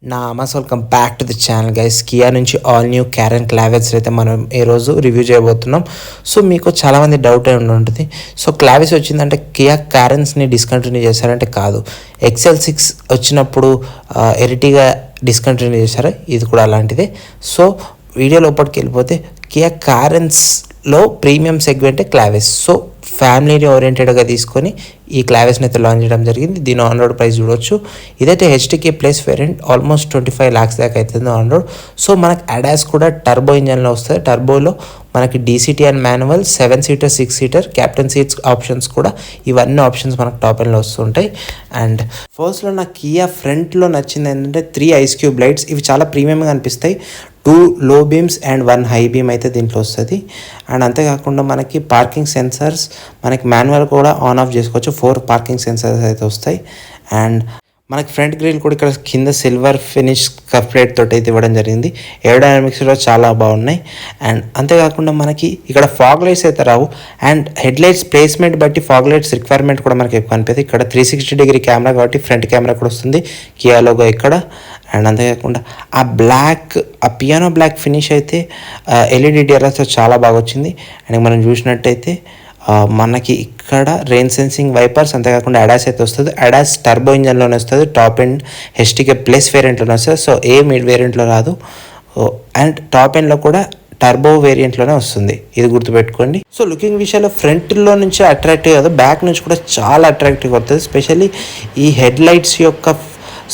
Welcome back to the channel guys. Kia నుంచి all new Karen క్లావెస్ అయితే మనం ఈరోజు రివ్యూ చేయబోతున్నాం. సో మీకు చాలామంది డౌట్ అయి ఉంటుంది, సో క్లావెస్ వచ్చిందంటే కియా క్యారెన్స్ని డిస్కంటిన్యూ చేశారంటే కాదు. XL6 వచ్చినప్పుడు ఎరిటిగా డిస్కంటిన్యూ చేశారు, ఇది కూడా అలాంటిదే. సో వీడియో లోపలికి వెళ్ళిపోతే కియా క్యారెన్స్లో ప్రీమియం సెగ్మెంటే క్లావెస్. సో ఫ్యామిలీని ఓరియంటెడ్గా తీసుకొని ఈ క్లావెస్ని అయితే లాంచ్ చేయడం జరిగింది. దీని ఆన్ రోడ్ ప్రైస్ చూడవచ్చు. ఇదైతే HTK plus variant, almost 25 lakhs దాకా అవుతుంది ఆన్ రోడ్. సో మనకు అడాస్ కూడా టర్బో ఇంజన్లో వస్తుంది. టర్బోలో మనకి DCT and manual 7-seater 6-seater captain seats options కూడా, ఇవన్నీ ఆప్షన్స్ మనకు టాప్ ఎండ్లో వస్తుంటాయి. అండ్ ఫస్ట్లో నాకు కియా ఫ్రంట్లో నచ్చింది ఏంటంటే 3 ఐస్ క్యూబ్ లైట్స్. ఇవి చాలా ప్రీమియంగా అనిపిస్తాయి. 2 low beams and 1 high beam అయితే దీంట్లో వస్తుంది. అండ్ అంతేకాకుండా మనకి పార్కింగ్ సెన్సర్స్, మనకి మాన్యువల్ కూడా ఆన్ ఆఫ్ చేసుకోవచ్చు. 4 పార్కింగ్ సెన్సర్స్ అయితే వస్తాయి. అండ్ మనకి ఫ్రంట్ గ్రిల్ కూడా ఇక్కడ కింద సిల్వర్ ఫినిష్ కప్ ప్లేట్ తోటి అయితే ఇవ్వడం జరిగింది. ఏరోడైనమిక్స్ కూడా చాలా బాగున్నాయి. అండ్ అంతేకాకుండా మనకి ఇక్కడ ఫాగ్ లైట్స్ అయితే రావు. అండ్ హెడ్ లైట్స్ ప్లేస్మెంట్ బట్టి ఫాగ్ లైట్స్ రిక్వైర్మెంట్ కూడా మనకి ఎక్కువ అనిపిస్తుంది. ఇక్కడ 360-degree కెమెరా కాబట్టి ఫ్రంట్ కెమెరా కూడా వస్తుంది, కియా లోగో ఇక్కడ. అండ్ అంతేకాకుండా ఆ పియానో బ్లాక్ ఫినిష్ అయితే LED DRLతో చాలా బాగా వచ్చింది. అండ్ మనం చూసినట్టయితే మనకి ఇక్కడ రెయిన్ సెన్సింగ్ వైపర్స్, అంతేకాకుండా అడాస్ అయితే వస్తుంది. అడాస్ టర్బో ఇంజన్లోనే వస్తుంది, టాప్ ఎండ్ HTK ప్లస్ వేరియంట్లోనే వస్తుంది. సో మిడ్ వేరియంట్లో రాదు. అండ్ టాప్ ఎండ్లో కూడా టర్బో వేరియంట్లోనే వస్తుంది, ఇది గుర్తుపెట్టుకోండి. సో లుకింగ్ విషయంలో ఫ్రంట్లో నుంచి అట్రాక్టివ్ కాదు, బ్యాక్ నుంచి కూడా చాలా అట్రాక్టివ్ అవుతుంది. స్పెషల్లీ ఈ హెడ్ లైట్స్ యొక్క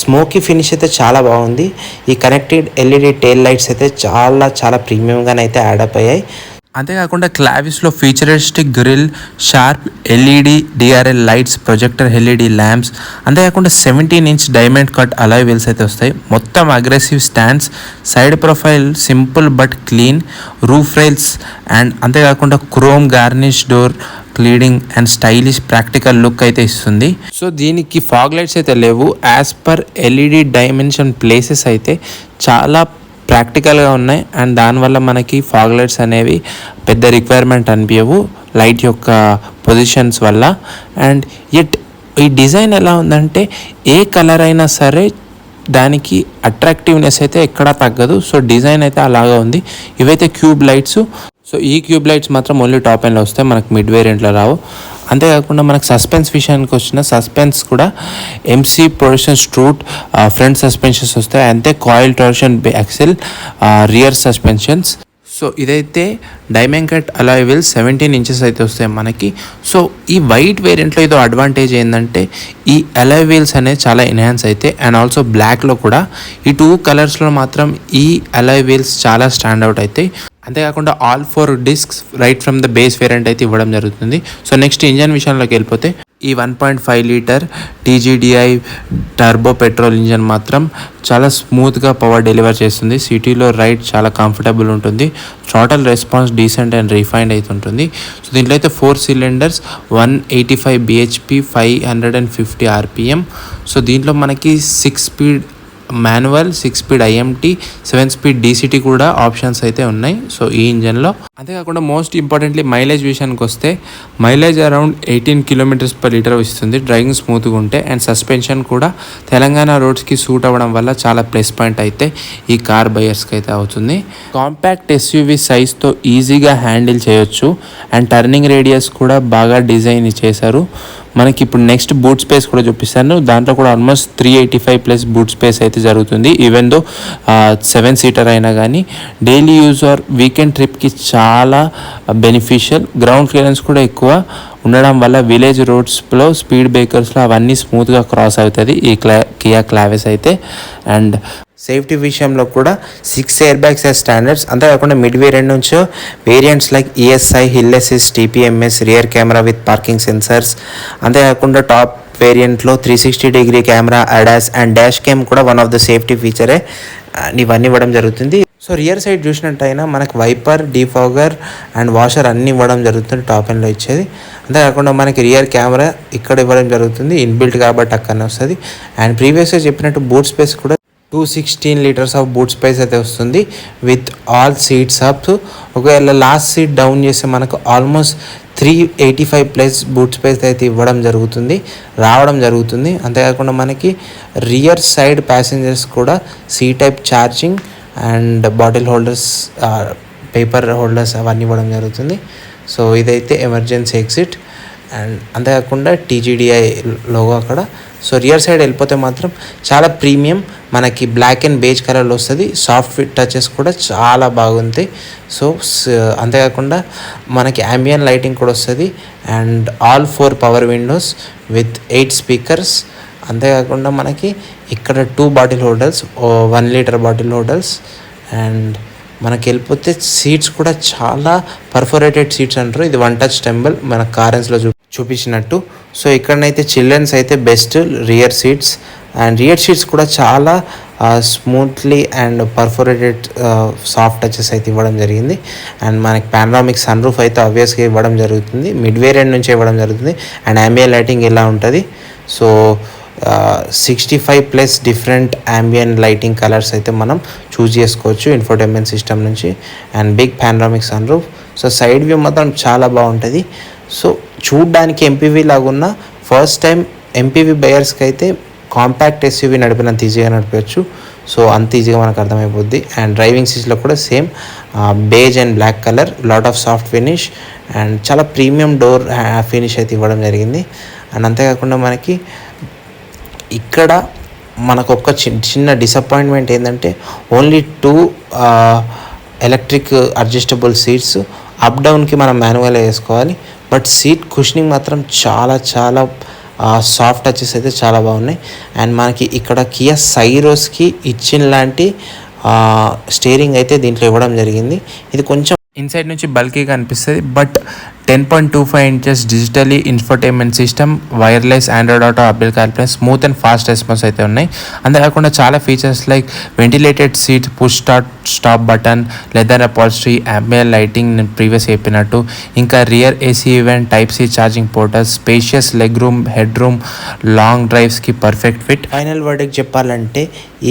స్మోకీ ఫినిష్ అయితే చాలా బాగుంది. ఈ కనెక్టెడ్ LED టెయిల్ లైట్స్ అయితే చాలా ప్రీమియంగానైతే యాడప్ అయ్యాయి. అంతేకాకుండా క్లావిస్లో featuristic grille, sharp LED DRL lights, projector LED lamps, అంతేకాకుండా 17-inch diamond cut alloy wheels అయితే వస్తాయి. మొత్తం aggressive stands, side profile simple but clean, roof rails, and అంతేకాకుండా chrome garnish door cladding and stylish practical look అయితే ఇస్తుంది. So దీనికి fog lights అయితే లేవు. As per LED dimension places అయితే చాలా ప్రాక్టికల్గా ఉన్నాయి. అండ్ దానివల్ల మనకి ఫాగ్ లైట్స్ అనేవి పెద్ద రిక్వైర్మెంట్ అనిపించవు లైట్ యొక్క పొజిషన్స్ వల్ల. అండ్ ఈ డిజైన్ ఎలా ఉందంటే ఏ కలర్ అయినా సరే దానికి అట్రాక్టివ్నెస్ అయితే ఎక్కడా తగ్గదు. సో డిజైన్ అయితే అలాగా ఉంది. ఇవైతే క్యూబ్ లైట్స్. సో ఈ క్యూబ్ లైట్స్ మాత్రం ఓన్లీ టాప్ ఎండ్లో వస్తాయి, మనకు మిడ్ వేరియంట్లో రావు. అంతేకాకుండా మనకు సస్పెన్స్ విషయానికి వచ్చిన సస్పెన్స్ కూడా MC position strut front suspensions వస్తాయి. అంతే coil torsion axle rear suspensions. So ఇదైతే diamond cut alloy wheels 17 inches అయితే వస్తాయి మనకి. సో ఈ వైట్ వేరియంట్లో ఏదో అడ్వాంటేజ్ ఏంటంటే ఈ అలాయ్ వీల్స్ అనేది చాలా ఎన్హాన్స్ అయితే. అండ్ ఆల్సో బ్లాక్లో కూడా ఈ 2 కలర్స్లో మాత్రం ఈ అలాయ్ వీల్స్ చాలా స్టాండ్ అవుట్ అవుతాయి. అంతేకాకుండా all 4 discs right from the base variant అయితే ఇవ్వడం జరుగుతుంది. సో నెక్స్ట్ ఇంజన్ విషయంలోకి వెళ్ళిపోతే ఈ 1.5 liter TGDI turbo petrol engine మాత్రం చాలా స్మూత్గా పవర్ డెలివర్ చేస్తుంది. సిటీలో రైడ్ చాలా కంఫర్టబుల్ ఉంటుంది. Throttle response decent and refined అయితే ఉంటుంది. సో దీంట్లో అయితే 4 cylinders, 185 bhp, 550 rpm. సో దీంట్లో మనకి 6-speed manual, 6-speed IMT, 7-speed DCT కూడా ఆప్షన్స్ అయితే ఉన్నాయి సో ఈ ఇంజన్లో. అంతేకాకుండా మోస్ట్ ఇంపార్టెంట్లీ మైలేజ్ విషయానికి వస్తే మైలేజ్ అరౌండ్ 18 km/l ఇస్తుంది డ్రైవింగ్ స్మూత్గా ఉంటే. అండ్ సస్పెన్షన్ కూడా తెలంగాణ రోడ్స్కి సూట్ అవ్వడం వల్ల చాలా ప్లస్ పాయింట్ అయితే ఈ కార్ బయర్స్కి అయితే అవుతుంది. కాంపాక్ట్ SUV సైజ్తో ఈజీగా హ్యాండిల్ చేయొచ్చు. అండ్ టర్నింగ్ రేడియస్ కూడా బాగా డిజైన్ చేశారు. మనకి ఇప్పుడు నెక్స్ట్ బూట్ స్పేస్ కూడా చూపిస్తాను. దాంట్లో కూడా ఆల్మోస్ట్ 385+ బూట్ స్పేస్ అయితే జరుగుతుంది. ఈవెన్ దో 7-seater అయినా కానీ డైలీ యూజ్ ఆర్ వీకెండ్ ట్రిప్కి చాలా బెనిఫిషియల్. గ్రౌండ్ క్లియరెన్స్ కూడా ఎక్కువ ఉండడం వల్ల విలేజ్ రోడ్స్లో, స్పీడ్ బ్రేకర్స్లో అవన్నీ స్మూత్గా క్రాస్ అవుతుంది ఈ కియా క్లావెస్ అయితే. అండ్ సేఫ్టీ విషయంలో కూడా 6 airbags as స్టాండర్డ్స్. అంతేకాకుండా మిడ్ వేరియంట్ నుంచి variants like ESI, hill assist, TPMS, rear camera with parking sensors, అంతేకాకుండా టాప్ వేరియంట్లో 360-degree camera, ADAS and dash cam కూడా వన్ ఆఫ్ ద సేఫ్టీ ఫీచరే. ఇవన్నీ ఇవ్వడం జరుగుతుంది. సో రియర్ సైడ్ చూసినట్టయినా మనకి వైపర్, డీఫాగర్ అండ్ వాషర్ అన్నీ ఇవ్వడం జరుగుతుంది టాప్ ఎండ్లో ఇచ్చేది. అంతేకాకుండా మనకి రియర్ కెమెరా ఇక్కడ ఇవ్వడం జరుగుతుంది, ఇన్బిల్ట్ కాబట్టి అక్కడనే వస్తుంది. అండ్ ప్రీవియస్గా చెప్పినట్టు బూట్ స్పేస్ కూడా 216 లీటర్స్ ఆఫ్ బూట్ స్పేస్ అయితే వస్తుంది విత్ ఆల్ సీట్స్ అప్. ఒకవేళ లాస్ట్ సీట్ డౌన్ చేస్తే మనకు ఆల్మోస్ట్ 385 ప్లస్ బూట్ స్పేస్ అయితే రావడం జరుగుతుంది. అంతేకాకుండా మనకి రియర్ సైడ్ ప్యాసింజర్స్ కూడా C type charging and bottle holders, paper holders అవన్నీ ఇవ్వడం జరుగుతుంది. సో ఇదైతే ఎమర్జెన్సీ ఎగ్జిట్. అండ్ అంతేకాకుండా టీజీడీఐ లోగో అక్కడ. సో రియర్ సైడ్ వెళ్ళిపోతే మాత్రం చాలా ప్రీమియం, మనకి బ్లాక్ అండ్ బేజ్ కలర్లో వస్తుంది. సాఫ్ట్ ఫిట్ టచెస్ కూడా చాలా బాగుంటాయి. సో అంతేకాకుండా మనకి ambient లైటింగ్ కూడా వస్తుంది and all 4 power Windows with 8 speakers. అంతేకాకుండా మనకి ఇక్కడ 2 bottle holders, 1 litre bottle holders. And మనకి వెళ్ళిపోతే సీట్స్ కూడా చాలా పర్ఫోరేటెడ్ సీట్స్ అంటారు. ఇది 1 టచ్ టెంబుల్ మన కారెన్స్లో చూపించినట్టు. సో ఇక్కడనైతే చిల్డ్రన్స్ అయితే best rear seats. And rear seats కూడా చాలా smoothly and perforated soft touches అయితే ఇవ్వడం జరిగింది. అండ్ మనకి పానరామిక్ సన్ రూఫ్ అయితే ఆబ్వియస్గా ఇవ్వడం జరుగుతుంది, మిడ్ వేరియంట్ నుంచి ఇవ్వడం జరుగుతుంది. అండ్ ambient లైటింగ్ ఇలా ఉంటుంది. So 65 plus different ambient lighting colours అయితే మనం చూస్ చేసుకోవచ్చు ఇన్ఫోటైన్మెంట్ సిస్టమ్ నుంచి. And big panoramic sun roof. So side view మాత్రం చాలా బాగుంటుంది. సో చూడ్డానికి ఎంపీవీ లాగున్న ఫస్ట్ టైం ఎంపీవీ బయర్స్కి అయితే కాంపాక్ట్ ఎస్యూవీ నడిపినంత ఈజీగా నడిపవచ్చు. సో అంత ఈజీగా మనకు అర్థమైపోద్ది. అండ్ డ్రైవింగ్ సీట్స్లో కూడా same beige and black colour, lot of soft finish and చాలా ప్రీమియం డోర్ ఫినిష్ అయితే ఇవ్వడం జరిగింది. అండ్ అంతేకాకుండా మనకి ఇక్కడ మనకు ఒక చిన్న డిసప్పాయింట్మెంట్ ఏంటంటే only 2 electric adjustable seats. Up డౌన్కి మనం మాన్యువల్ వేసుకోవాలి. బట్ సీట్ కుషనింగ్ మాత్రం చాలా చాలా సాఫ్ట్ టచెస్ అయితే చాలా బాగున్నాయి. అండ్ మనకి ఇక్కడ కియా సైరోస్కి ఇచ్చిన లాంటి స్టీరింగ్ అయితే దీంట్లో ఇవ్వడం జరిగింది. ఇది కొంచెం ఇన్సైడ్ నుంచి బల్కీగా అనిపిస్తుంది, but 10.25 inches digitally infotainment system, wireless Android Auto, Apple CarPlay, smooth and fast response అయితే ఉన్నాయి. అంతేకాకుండా చాలా features like ventilated seat, push stop button, leather upholstery, ambient lighting నేను ప్రీవియస్ చెప్పినట్టు, ఇంకా rear AC event, type C charging portals, spacious leg room, head room, long డ్రైవ్స్కి perfect fit. Final verdict చెప్పాలంటే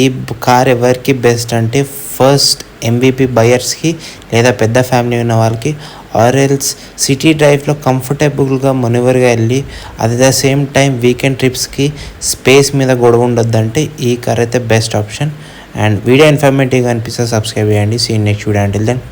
ఈ కార్ ఎవరికి బెస్ట్ అంటే first MVP బయర్స్కి లేదా పెద్ద ఫ్యామిలీ ఉన్న వాళ్ళకి, ఆర్ఎల్స్ సిటీ డ్రైవ్లో కంఫర్టబుల్గా మనూవర్గా వెళ్ళి at the same time weekend ట్రిప్స్కి స్పేస్ మీద గొడవ ఉండొద్దంటే ఈ కార్ అయితే బెస్ట్ ఆప్షన్. అండ్ వీడియో ఇన్ఫర్మేటివ్గా అనిపిస్తే సబ్స్క్రైబ్ చేయండి. See next video. Until then